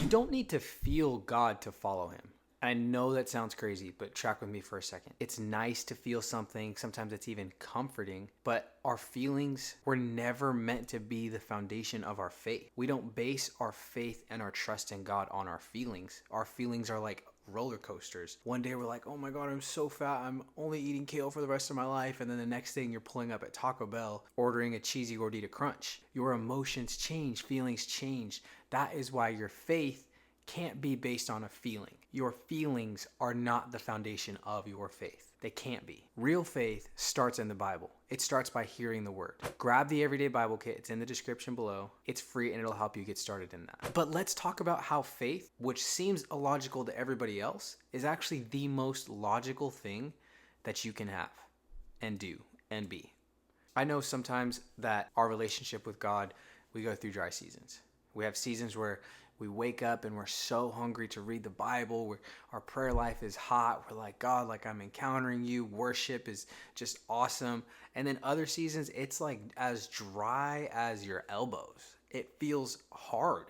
don't need to feel God to follow him. I know that sounds crazy, but track with me for a second. It's nice to feel something. Sometimes it's even comforting, but our feelings were never meant to be the foundation of our faith. We don't base our faith and our trust in God on our feelings. Our feelings are like roller coasters. One day we're like, oh my God, I'm so fat. I'm only eating kale for the rest of my life. And then the next thing you're pulling up at Taco Bell, ordering a cheesy gordita crunch. Your emotions change, feelings change. That is why your faith can't be based on a feeling. Your feelings are not the foundation of your faith. They can't be. Real faith starts in the Bible. It starts by hearing the word. Grab the Everyday Bible Kit. It's in the description below. It's free and it'll help you get started in that. But let's talk about how faith, which seems illogical to everybody else, is actually the most logical thing that you can have and do and be. I know sometimes that our relationship with God, we go through dry seasons. We have seasons where we wake up and we're so hungry to read the Bible. Our prayer life is hot. We're like, God, like I'm encountering you. Worship is just awesome. And then other seasons, it's like as dry as your elbows. It feels hard.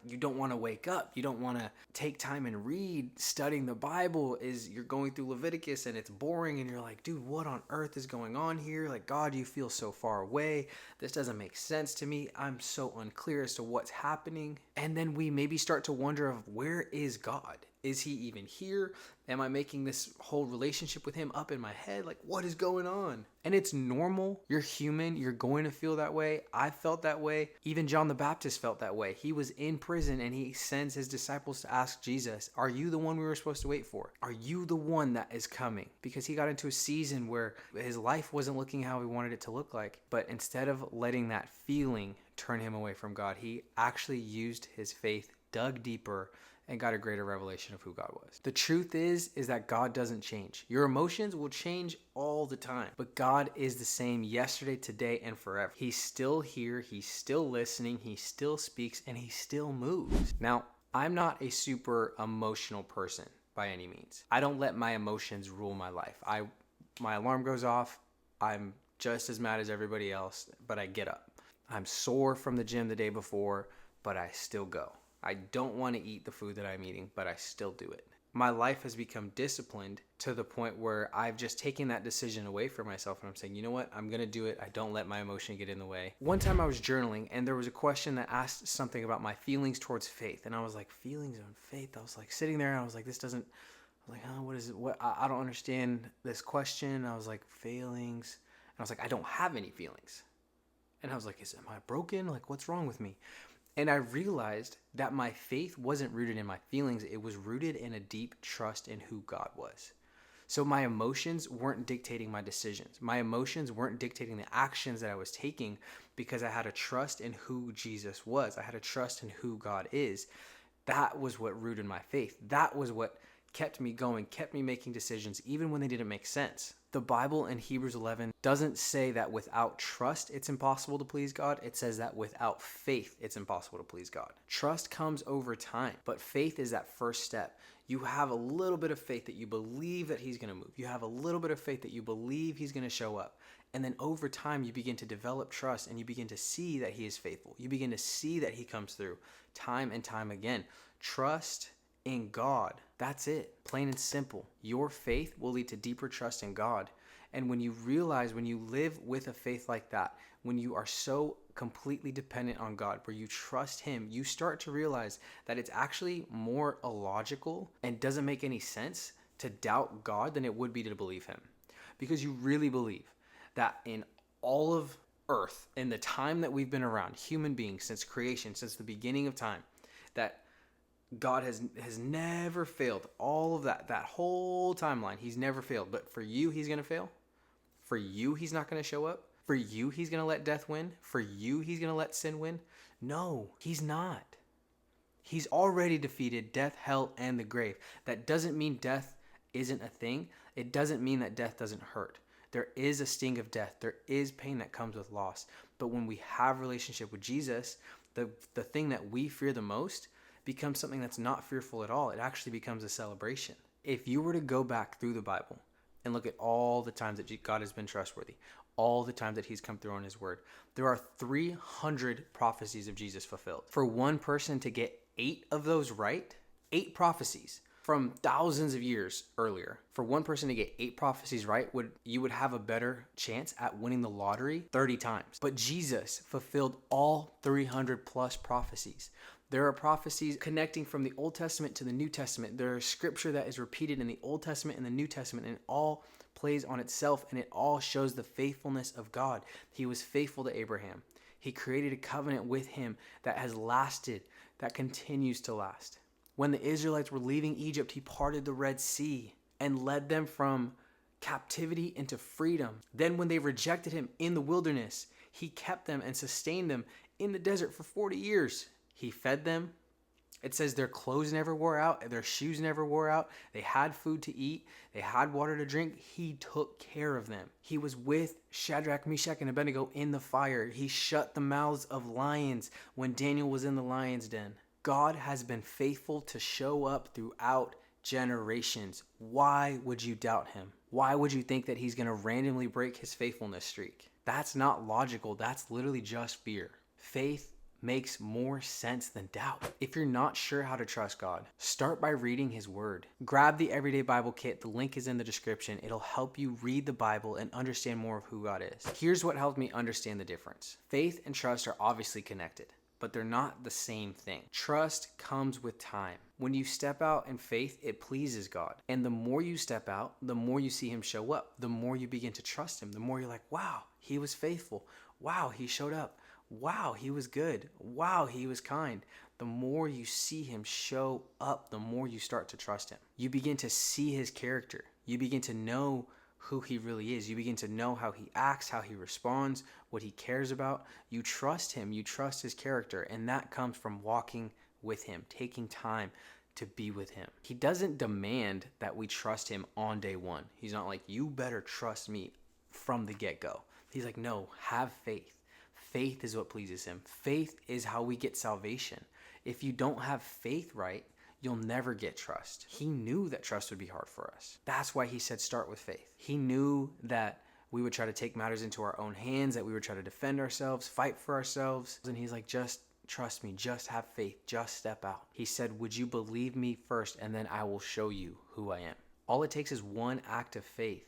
You don't want to wake up. You don't want to take time and read. Studying the Bible you're going through Leviticus and it's boring and you're like, dude, what on earth is going on here? Like, God, you feel so far away. This doesn't make sense to me. I'm so unclear as to what's happening. And then we maybe start to wonder of where is God? Is he even here? Am I making this whole relationship with him up in my head? Like, what is going on? And it's normal. You're human. You're going to feel that way. I felt that way. Even John the Baptist felt that way. He was in prison and he sends his disciples to ask Jesus, are you the one we were supposed to wait for? Are you the one that is coming? Because he got into a season where his life wasn't looking how he wanted it to look like. But instead of letting that feeling turn him away from God, he actually used his faith, dug deeper, and got a greater revelation of who God was. The truth is that God doesn't change. Your emotions will change all the time, but God is the same yesterday, today, and forever. He's still here. He's still listening. He still speaks, and he still moves. Now, I'm not a super emotional person by any means. I don't let my emotions rule my life. My alarm goes off. I'm just as mad as everybody else, but I get up. I'm sore from the gym the day before, but I still go. I don't want to eat the food that I'm eating, but I still do it. My life has become disciplined to the point where I've just taken that decision away from myself and I'm saying, you know what, I'm going to do it. I don't let my emotion get in the way. One time I was journaling and there was a question that asked something about my feelings towards faith. And I was like, feelings on faith? I was like sitting there and I was like, I was like, what is it? I don't understand this question. I was like, feelings. And I was like, I don't have any feelings. And I was like, am I broken? Like, what's wrong with me? And I realized that my faith wasn't rooted in my feelings. It was rooted in a deep trust in who God was. So my emotions weren't dictating my decisions. My emotions weren't dictating the actions that I was taking because I had a trust in who Jesus was. I had a trust in who God is. That was what rooted my faith. That was what kept me going, kept me making decisions even when they didn't make sense. The Bible in Hebrews 11 doesn't say that without trust it's impossible to please God. It says that without faith it's impossible to please God. Trust comes over time, but faith is that first step. You have a little bit of faith that you believe that he's going to move. You have a little bit of faith that you believe he's going to show up. And then over time you begin to develop trust and you begin to see that he is faithful. You begin to see that he comes through time and time again. Trust in God. That's it. Plain and simple. Your faith will lead to deeper trust in God. And when you realize, when you live with a faith like that, when you are so completely dependent on God, where you trust him, you start to realize that it's actually more illogical and doesn't make any sense to doubt God than it would be to believe him. Because you really believe that in all of earth, in the time that we've been around, human beings, since creation, since the beginning of time, that God has never failed. All of that whole timeline, he's never failed. But for you, he's going to fail. For you, he's not going to show up. For you, he's going to let death win. For you, he's going to let sin win. No, he's not. He's already defeated death, hell, and the grave. That doesn't mean death isn't a thing. It doesn't mean that death doesn't hurt. There is a sting of death. There is pain that comes with loss. But when we have a relationship with Jesus, the thing that we fear the most becomes something that's not fearful at all. It actually becomes a celebration. If you were to go back through the Bible and look at all the times that God has been trustworthy, all the times that he's come through on his word, there are 300 prophecies of Jesus fulfilled. For one person to get 8 of those right, 8 prophecies from thousands of years earlier, for one person to get 8 prophecies right, you would have a better chance at winning the lottery 30 times. But Jesus fulfilled all 300 plus prophecies. There are prophecies connecting from the Old Testament to the New Testament. There is scripture that is repeated in the Old Testament and the New Testament, and it all plays on itself, and it all shows the faithfulness of God. He was faithful to Abraham. He created a covenant with him that has lasted, that continues to last. When the Israelites were leaving Egypt, he parted the Red Sea and led them from captivity into freedom. Then when they rejected him in the wilderness, he kept them and sustained them in the desert for 40 years. He fed them. It says their clothes never wore out, their shoes never wore out. They had food to eat, they had water to drink. He took care of them. He was with Shadrach, Meshach, and Abednego in the fire. He shut the mouths of lions when Daniel was in the lion's den. God has been faithful to show up throughout generations. Why would you doubt him? Why would you think that he's going to randomly break his faithfulness streak? That's not logical. That's literally just fear. Faith makes more sense than doubt. If you're not sure how to trust God, start by reading his word. Grab the Everyday Bible Kit. The link is in the description. It'll help you read the Bible and understand more of who God is. Here's what helped me understand the difference. Faith and trust are obviously connected, but they're not the same thing. Trust comes with time. When you step out in faith, it pleases God. And the more you step out, the more you see him show up, the more you begin to trust him, the more you're like, wow, he was faithful. Wow, he showed up. Wow, he was good. Wow, he was kind. The more you see him show up, the more you start to trust him. You begin to see his character. You begin to know who he really is. You begin to know how he acts, how he responds, what he cares about. You trust him. You trust his character. And that comes from walking with him, taking time to be with him. He doesn't demand that we trust him on day one. He's not like, you better trust me from the get-go. He's like, no, have faith. Faith is what pleases him. Faith is how we get salvation. If you don't have faith right, you'll never get trust. He knew that trust would be hard for us. That's why he said start with faith. He knew that we would try to take matters into our own hands, that we would try to defend ourselves, fight for ourselves. And he's like, just trust me, just have faith, just step out. He said, would you believe me first, and then I will show you who I am. All it takes is one act of faith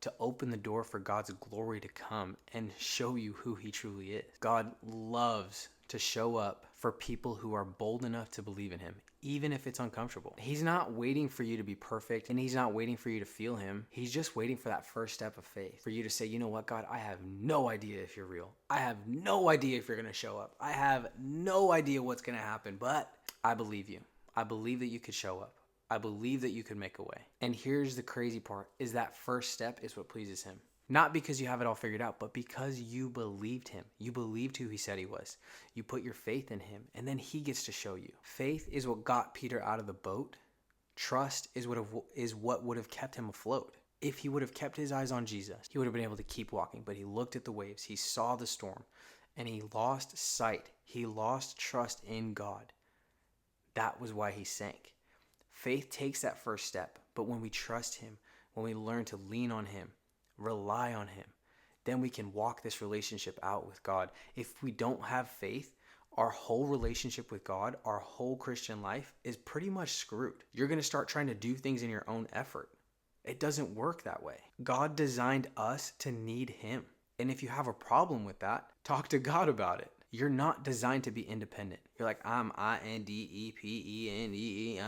to open the door for God's glory to come and show you who he truly is. God loves to show up for people who are bold enough to believe in him, even if it's uncomfortable. He's not waiting for you to be perfect, and he's not waiting for you to feel him. He's just waiting for that first step of faith, for you to say, you know what, God, I have no idea if you're real. I have no idea if you're going to show up. I have no idea what's going to happen, but I believe you. I believe that you could show up. I believe that you could make a way. And here's the crazy part, is that first step is what pleases him. Not because you have it all figured out, but because you believed him. You believed who he said he was. You put your faith in him, and then he gets to show you. Faith is what got Peter out of the boat. Trust is what would have kept him afloat. If he would have kept his eyes on Jesus, he would have been able to keep walking, but he looked at the waves, he saw the storm, and he lost sight. He lost trust in God. That was why he sank. Faith takes that first step, but when we trust him, when we learn to lean on him, rely on him, then we can walk this relationship out with God. If we don't have faith, our whole relationship with God, our whole Christian life is pretty much screwed. You're going to start trying to do things in your own effort. It doesn't work that way. God designed us to need him. And if you have a problem with that, talk to God about it. You're not designed to be independent. You're like, I'm INDEPENDEI.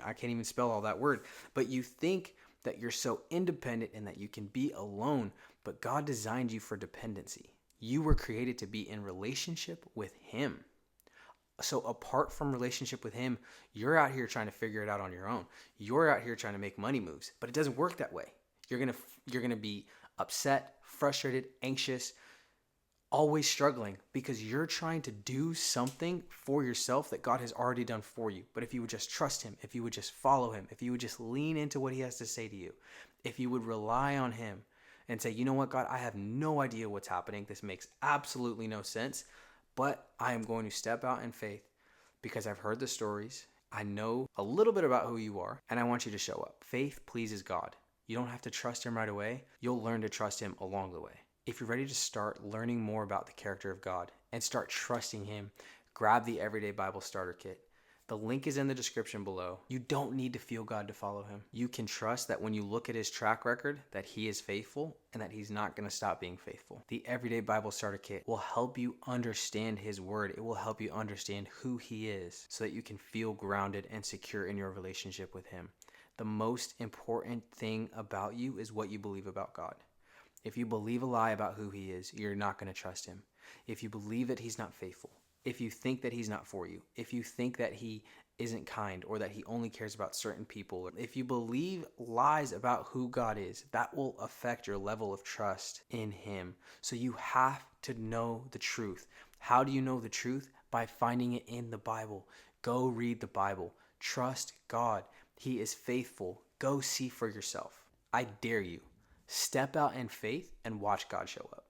I can't even spell all that word. But you think that you're so independent and that you can be alone. But God designed you for dependency. You were created to be in relationship with him. So apart from relationship with him, you're out here trying to figure it out on your own. You're out here trying to make money moves. But it doesn't work that way. You're gonna be upset, frustrated, anxious, always struggling because you're trying to do something for yourself that God has already done for you. But if you would just trust him, if you would just follow him, if you would just lean into what he has to say to you, if you would rely on him and say, you know what, God, I have no idea what's happening. This makes absolutely no sense, but I am going to step out in faith because I've heard the stories. I know a little bit about who you are, and I want you to show up. Faith pleases God. You don't have to trust him right away. You'll learn to trust him along the way. If you're ready to start learning more about the character of God and start trusting him, grab the Everyday Bible Starter Kit. The link is in the description below. You don't need to feel God to follow him. You can trust that when you look at his track record, that he is faithful and that he's not going to stop being faithful. The Everyday Bible Starter Kit will help you understand his word. It will help you understand who he is so that you can feel grounded and secure in your relationship with him. The most important thing about you is what you believe about God. If you believe a lie about who he is, you're not going to trust him. If you believe that he's not faithful, if you think that he's not for you, if you think that he isn't kind or that he only cares about certain people, if you believe lies about who God is, that will affect your level of trust in him. So you have to know the truth. How do you know the truth? By finding it in the Bible. Go read the Bible. Trust God. He is faithful. Go see for yourself. I dare you. Step out in faith and watch God show up.